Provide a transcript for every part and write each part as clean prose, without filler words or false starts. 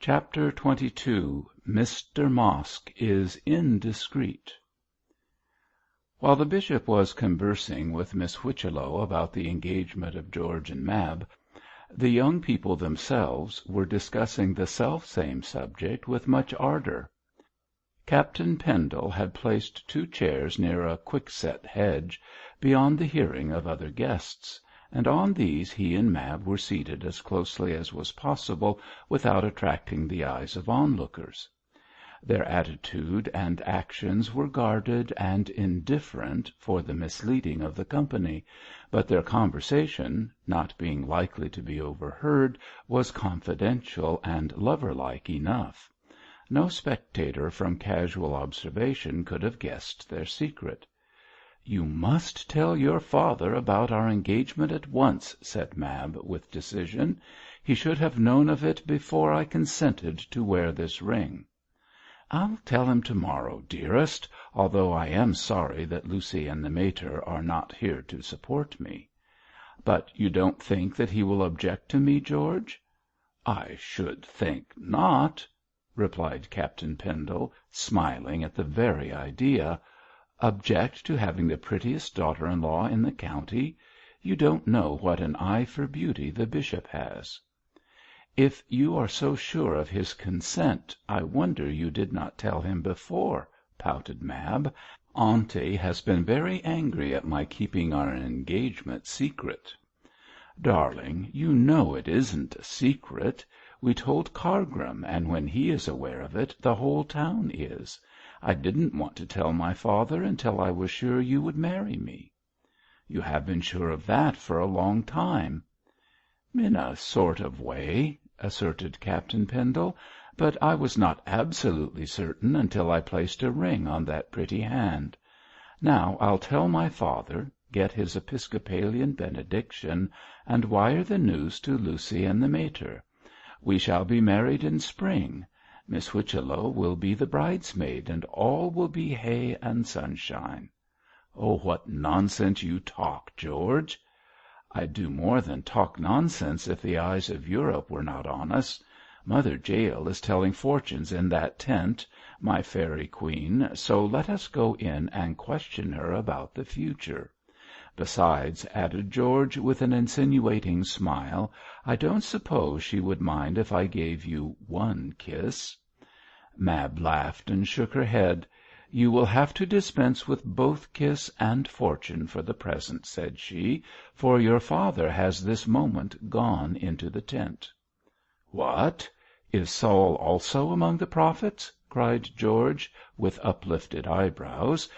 CHAPTER XXII. Mr. Mosk is Indiscreet. While the bishop was conversing with Miss Whichello about the engagement of George and Mab, the young people themselves were discussing the self-same subject with much ardour. Captain Pendle had placed 2 chairs near a quickset hedge, beyond the hearing of other guests, and on these he and Mab were seated as closely as was possible without attracting the eyes of onlookers. Their attitude and actions were guarded and indifferent for the misleading of the company, but their conversation, not being likely to be overheard, was confidential and lover-like enough. No spectator from casual observation could have guessed their secret. "You must tell your father about our engagement at once," said Mab, with decision. "He should have known of it before I consented to wear this ring." "I'll tell him to morrow, dearest, although I am sorry that Lucy and the mater are not here to support me." "But you don't think that he will object to me, George?" "I should think not," replied Captain Pendle, smiling at the very idea. "Object to having the prettiest daughter-in-law in the county? You don't know what an eye for beauty the bishop has." "If you are so sure of his consent, I wonder you did not tell him before," pouted Mab. "Auntie has been very angry at my keeping our engagement secret." "Darling, you know it isn't a secret. We told Cargrim, and when he is aware of it, the whole town is. I didn't want to tell my father until I was sure you would marry me." "You have been sure of that for a long time." "In a sort of way," asserted Captain Pendle. "But I was not absolutely certain until I placed a ring on that pretty hand. Now I'll tell my father, get his Episcopalian benediction, and wire the news to Lucy and the mater. We shall be married in spring. Miss Whichello will be the bridesmaid, and all will be hay and sunshine." "Oh, what nonsense you talk, George!" "I'd do more than talk nonsense if the eyes of Europe were not on us. Mother Jael is telling fortunes in that tent, my fairy queen, so let us go in and question her about the future. Besides," added George, with an insinuating smile, "I don't suppose she would mind if I gave you 1 kiss." Mab laughed and shook her head. "You will have to dispense with both kiss and fortune for the present," said she, "for your father has this moment gone into the tent." "What! Is Saul also among the prophets?" cried George, with uplifted eyebrows.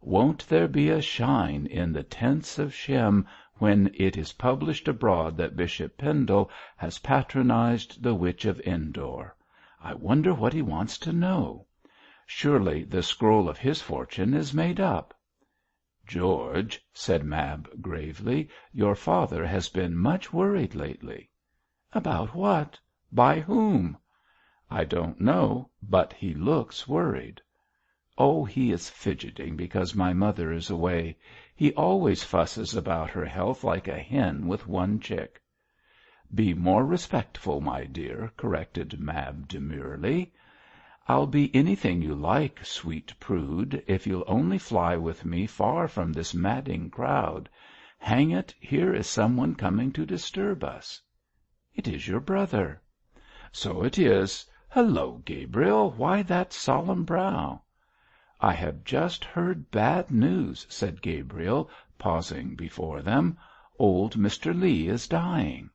"Won't there be a shine in the tents of Shem when it is published abroad that Bishop Pendle has patronized the Witch of Endor? I wonder what he wants to know. Surely the scroll of his fortune is made up." "George," said Mab gravely, "your father has been much worried lately." "About what? By whom?" "I don't know, but he looks worried." "Oh, he is fidgeting because my mother is away. He always fusses about her health like a hen with 1 chick." "Be more respectful, my dear," corrected Mab demurely. "I'll be anything you like, sweet prude, if you'll only fly with me far from this madding crowd. Hang it, here is some one coming to disturb us." "It is your brother." "So it is. Hullo, Gabriel, why that solemn brow?" "I have just heard bad news," said Gabriel, pausing before them. "Old Mr. Lee is dying."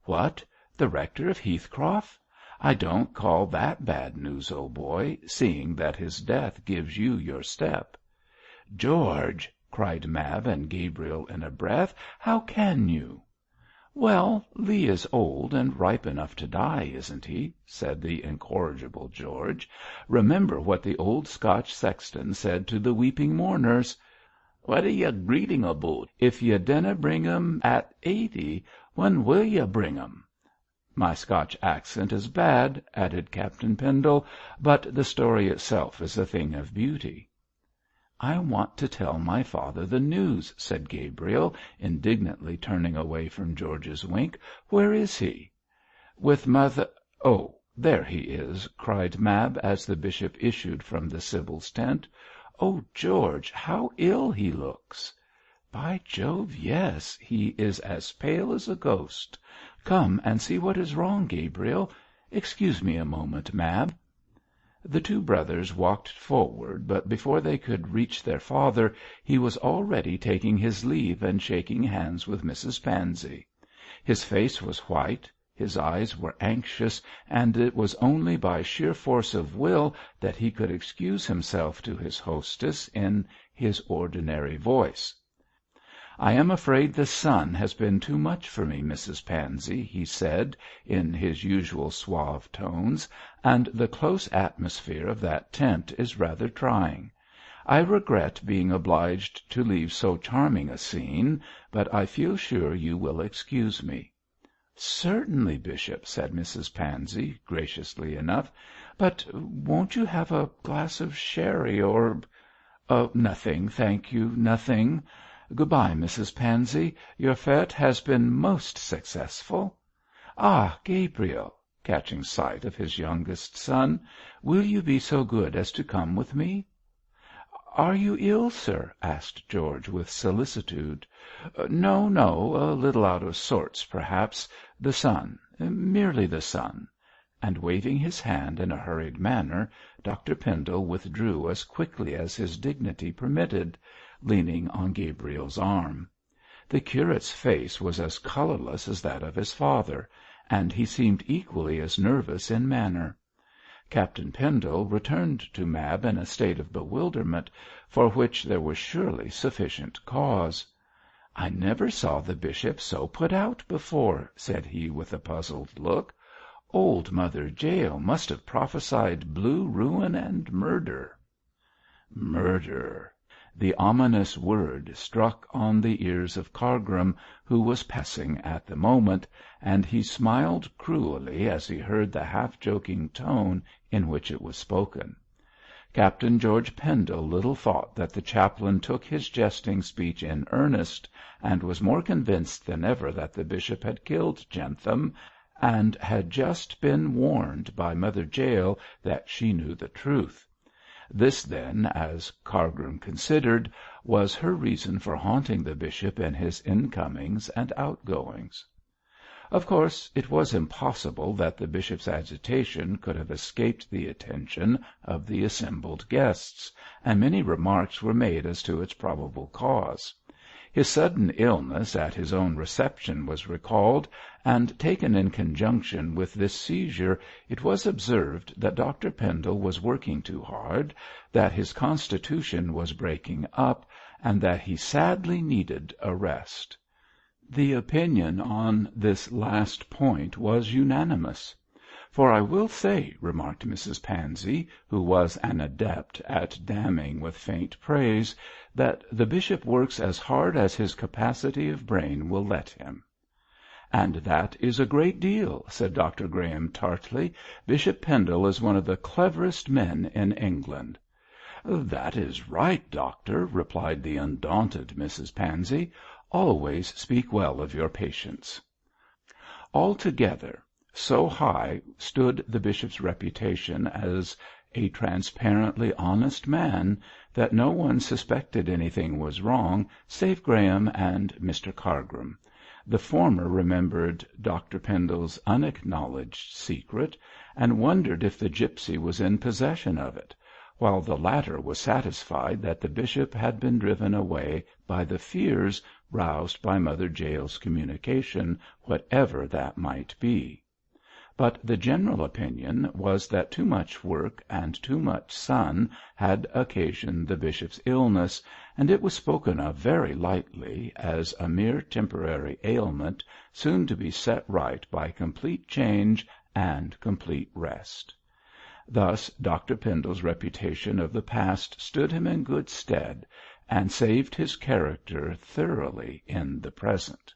"What, the rector of Heathcroft? I don't call that bad news, old boy, seeing that his death gives you your step." "George!" cried Mab and Gabriel in a breath. "How can you?" "Well, Lee is old and ripe enough to die, isn't he?" said the incorrigible George. "Remember what the old Scotch sexton said to the weeping mourners: 'What are ye greeting aboot? If ye dinna bring 'em at 80, when will ye bring 'em?'" "My Scotch accent is bad," added Captain Pendle, "but the story itself is a thing of beauty." "I want to tell my father the news," said Gabriel, indignantly turning away from George's wink. "Where is he?" "With mother—oh, there he is!" cried Mab, as the bishop issued from the Sibyl's tent. "Oh, George, how ill he looks!" "By Jove, yes. He is as pale as a ghost. Come and see what is wrong, Gabriel. Excuse me a moment, Mab." The two brothers walked forward, but before they could reach their father he was already taking his leave and shaking hands with Mrs. Pansey. His face was white, his eyes were anxious, and it was only by sheer force of will that he could excuse himself to his hostess in his ordinary voice. "I am afraid the sun has been too much for me, Mrs. Pansey," he said, in his usual suave tones, "and the close atmosphere of that tent is rather trying. I regret being obliged to leave so charming a scene, but I feel sure you will excuse me." "Certainly, Bishop," said Mrs. Pansey, graciously enough. "But won't you have a glass of sherry or—" "Nothing, thank you, nothing. Good bye, Mrs. Pansey. Your fête has been most successful. Ah, Gabriel," catching sight of his youngest son, "will you be so good as to come with me?" "Are you ill, sir?" asked George, with solicitude. "No, no. A little out of sorts, perhaps. The sun. Merely the sun." And waving his hand in a hurried manner, Dr. Pendle withdrew as quickly as his dignity permitted, leaning on Gabriel's arm. The curate's face was as colourless as that of his father, and he seemed equally as nervous in manner. Captain Pendle returned to Mab in a state of bewilderment, for which there was surely sufficient cause. "I never saw the bishop so put out before," said he, with a puzzled look. "Old Mother Jael must have prophesied blue ruin and murder." Murder! The ominous word struck on the ears of Cargrim, who was passing at the moment, and he smiled cruelly as he heard the half-joking tone in which it was spoken. Captain George Pendle little thought that the chaplain took his jesting speech in earnest, and was more convinced than ever that the bishop had killed Jentham, and had just been warned by Mother Jael that she knew the truth. This, then, as Cargrim considered, was her reason for haunting the bishop in his incomings and outgoings. Of course, it was impossible that the bishop's agitation could have escaped the attention of the assembled guests, and many remarks were made as to its probable cause. His sudden illness at his own reception was recalled, and taken in conjunction with this seizure it was observed that Dr. Pendle was working too hard, that his constitution was breaking up, and that he sadly needed a rest. The opinion on this last point was unanimous. "For I will say," remarked Mrs. Pansey, who was an adept at damning with faint praise, "that the bishop works as hard as his capacity of brain will let him." "And that is a great deal," said Dr. Graham tartly. "Bishop Pendle is one of the cleverest men in England." "That is right, doctor," replied the undaunted Mrs. Pansey. "Always speak well of your patients." Altogether, so high stood the bishop's reputation as a transparently honest man, that no one suspected anything was wrong save Graham and Mr. Cargrim. The former remembered Dr. Pendle's unacknowledged secret, and wondered if the gipsy was in possession of it, while the latter was satisfied that the bishop had been driven away by the fears roused by Mother Jael's communication, whatever that might be. But the general opinion was that too much work and too much sun had occasioned the bishop's illness, and it was spoken of very lightly, as a mere temporary ailment, soon to be set right by complete change and complete rest. Thus Dr. Pendle's reputation of the past stood him in good stead, and saved his character thoroughly in the present.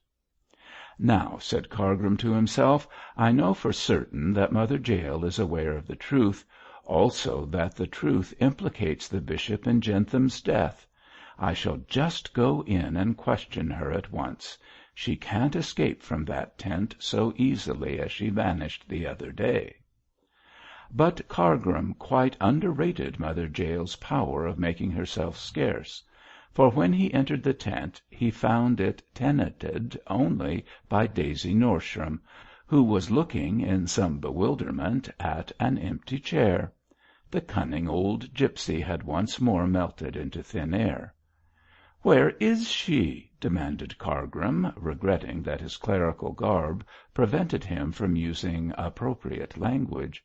"Now," said Cargrim to himself, "I know for certain that Mother Jael is aware of the truth, also that the truth implicates the bishop in Jentham's death. I shall just go in and question her at once. She can't escape from that tent so easily as she vanished the other day." But Cargrim quite underrated Mother Jael's power of making herself scarce, for when he entered the tent he found it tenanted only by Daisy Norsham, who was looking, in some bewilderment, at an empty chair. The cunning old gipsy had once more melted into thin air. "Where is she?" demanded Cargrim, regretting that his clerical garb prevented him from using appropriate language.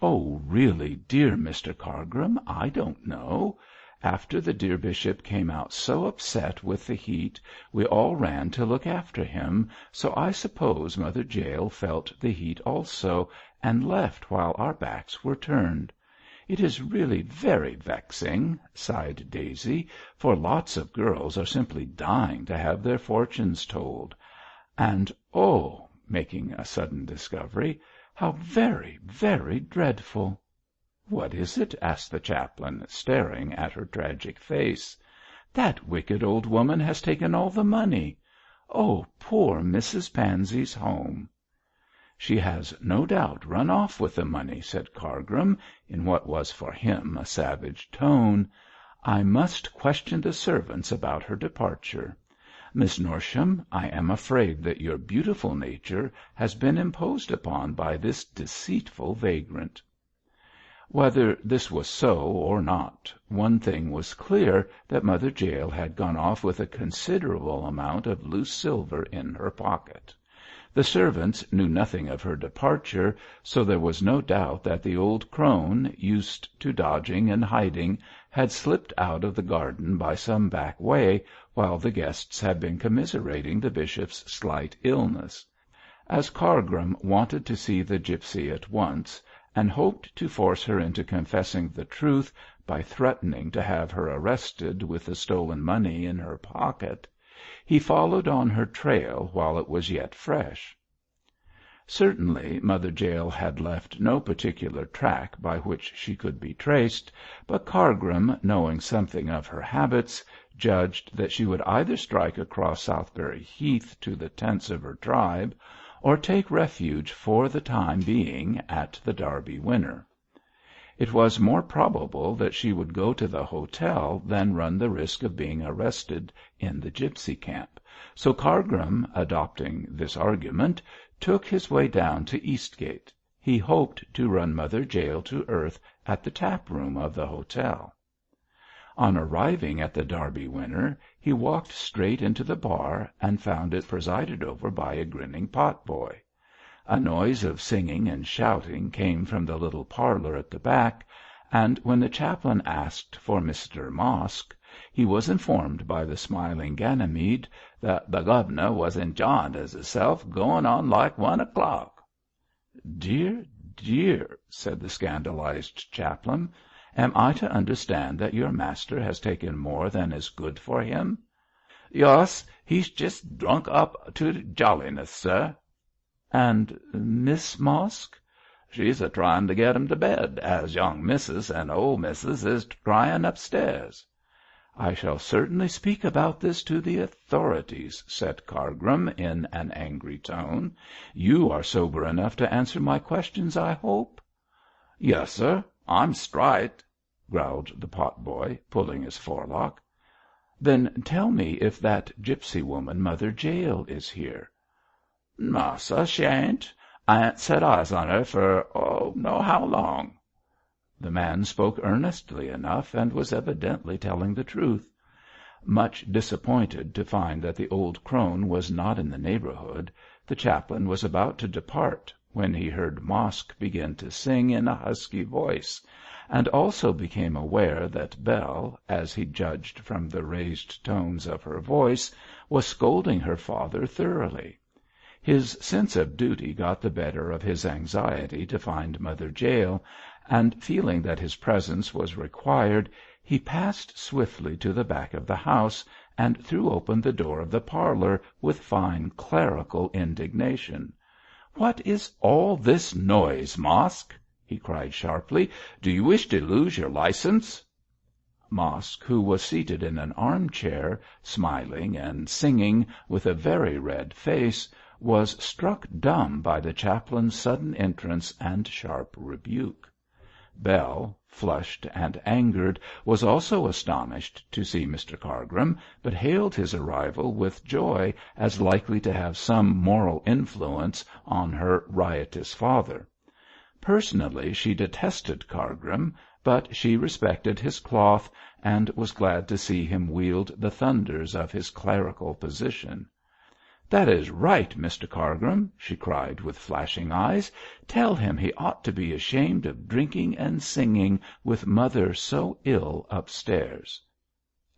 "Oh, really, dear Mr. Cargrim, I don't know. After the dear bishop came out so upset with the heat, we all ran to look after him, so I suppose Mother Jael felt the heat also, and left while our backs were turned. It is really very vexing," sighed Daisy, "for lots of girls are simply dying to have their fortunes told. And oh," making a sudden discovery, "how very, very dreadful!" "What is it?" asked the chaplain, staring at her tragic face. "That wicked old woman has taken all the money. Oh, poor Mrs. Pansy's home!" "She has no doubt run off with the money," said Cargrim, in what was for him a savage tone. "I must question the servants about her departure. Miss Norsham, I am afraid that your beautiful nature has been imposed upon by this deceitful vagrant." Whether this was so or not, one thing was clear, that Mother Jael had gone off with a considerable amount of loose silver in her pocket. The servants knew nothing of her departure, so there was no doubt that the old crone, used to dodging and hiding, had slipped out of the garden by some back way, while the guests had been commiserating the bishop's slight illness. As Cargrim wanted to see the gipsy at once, and hoped to force her into confessing the truth by threatening to have her arrested with the stolen money in her pocket, he followed on her trail while it was yet fresh. Certainly Mother Jael had left no particular track by which she could be traced, but Cargrim, knowing something of her habits, judged that she would either strike across Southberry Heath to the tents of her tribe, or take refuge for the time being at the Derby Winner. It was more probable that she would go to the hotel than run the risk of being arrested in the gipsy camp, so Cargrim, adopting this argument, took his way down to Eastgate. He hoped to run Mother Jael to earth at the tap room of the hotel. On arriving at the Derby Winner, he walked straight into the bar, and found it presided over by a grinning pot-boy. A noise of singing and shouting came from the little parlour at the back, and when the chaplain asked for Mr. Mosk, he was informed by the smiling Ganymede that the governor was in Jaundice hisself, going on like 1 o'clock. "Dear, dear," said the scandalized chaplain, "am I to understand that your master has taken more than is good for him?" "Yus, he's jist drunk up to jolliness, sir." "And Miss Mosk?" "She's a trying to get him to bed, as young missus and old missus is crying upstairs." "I shall certainly speak about this to the authorities," said Cargrim, in an angry tone. "You are sober enough to answer my questions, I hope?" "Yus, sir, I'm strite," growled the pot-boy, pulling his forelock. "Then tell me if that gipsy woman, Mother Jael, is here." "No, sir, she ain't. I ain't set eyes on her for know how long." The man spoke earnestly enough, and was evidently telling the truth. Much disappointed to find that the old crone was not in the neighbourhood, the chaplain was about to depart, when he heard Mosk begin to sing in a husky voice, and also became aware that Bell, as he judged from the raised tones of her voice, was scolding her father thoroughly. His sense of duty got the better of his anxiety to find Mother Jael, and feeling that his presence was required, he passed swiftly to the back of the house, and threw open the door of the parlour with fine clerical indignation. "What is all this noise, Mosk?" he cried sharply. "Do you wish to lose your licence?" Mosk, who was seated in an arm-chair, smiling and singing, with a very red face, was struck dumb by the chaplain's sudden entrance and sharp rebuke. Bell, flushed and angered, was also astonished to see Mr. Cargrim, but hailed his arrival with joy as likely to have some moral influence on her riotous father. Personally she detested Cargrim, but she respected his cloth, and was glad to see him wield the thunders of his clerical position. "That is right, Mr. Cargrim," she cried with flashing eyes. "Tell him he ought to be ashamed of drinking and singing with mother so ill upstairs."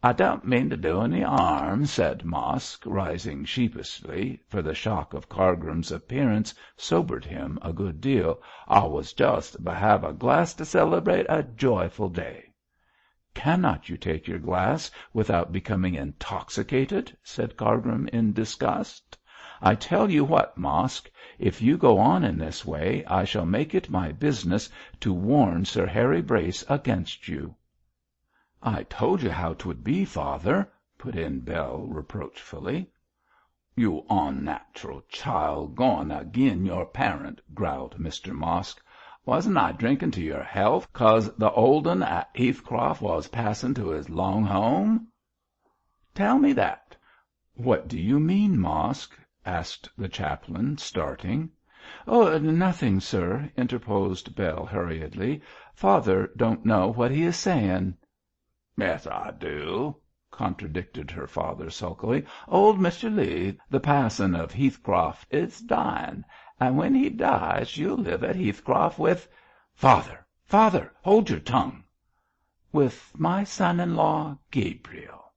"I don't mean to do any harm," said Mosk, rising sheepishly, for the shock of Cargrim's appearance sobered him a good deal. "I was just to have a glass to celebrate a joyful day." "Cannot you take your glass without becoming intoxicated?" said Cargrim in disgust. "I tell you what, Mosk, if you go on in this way, I shall make it my business to warn Sir Harry Brace against you." "I told you how 'twould be, father," put in Bell reproachfully. "You onnatural child, goin' agin your parent," growled Mr. Mosk. "Wasn't I drinking to your health 'cause the old un at Heathcroft was passing to his long home?" "Tell me that." "What do you mean, Mosk?" asked the chaplain, starting. "Oh, nothing, sir," interposed Bell hurriedly. "Father don't know what he is saying." "Yes, I do," contradicted her father sulkily. "Old Mr. Lee, the passon of Heathcroft, is dying, and when he dies you'll live at Heathcroft with—" "Father, hold your tongue." "With my son-in-law, Gabriel."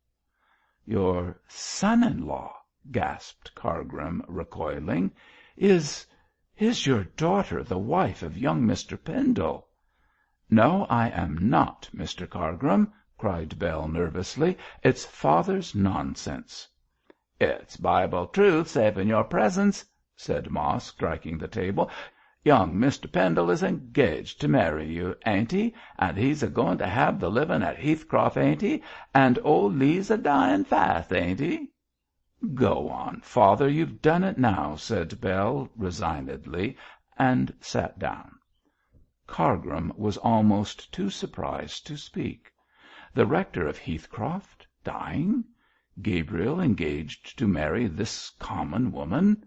"Your son-in-law?" gasped Cargrim, recoiling. Is your daughter the wife of young Mr. Pendle?" "No, I am not, Mr. Cargrim," cried Bell nervously. "It's father's nonsense." "It's Bible truth, saving your presence," said Mosk, striking the table. "Young Mr. Pendle is engaged to marry you, ain't he? And he's a-going to have the living at Heathcroft, ain't he? And old Lee's a-dying fast, ain't he?" "Go on, father, you've done it now," said Bell resignedly, and sat down. Cargrim was almost too surprised to speak. The rector of Heathcroft dying? Gabriel engaged to marry this common woman?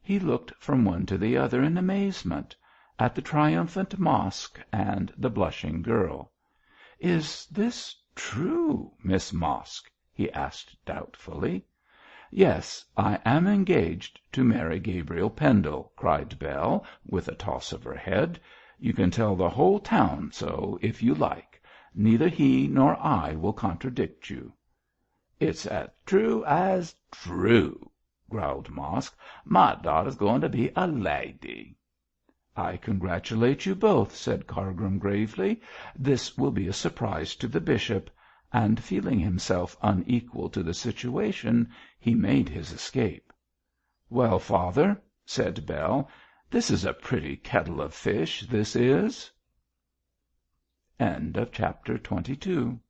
He looked from one to the other in amazement, at the triumphant Mosk and the blushing girl. "Is this true, Miss Mosk?" he asked doubtfully. "Yes, I am engaged to marry Gabriel Pendle," cried Bell, with a toss of her head. "You can tell the whole town so if you like. Neither he nor I will contradict you." "It's as true as true," growled Mosk. "My daughter's going to be a lady." "I congratulate you both," said Cargrim gravely. "This will be a surprise to the bishop," and feeling himself unequal to the situation, he made his escape. "Well, father," said Bell, "this is a pretty kettle of fish, this is." Chapter 22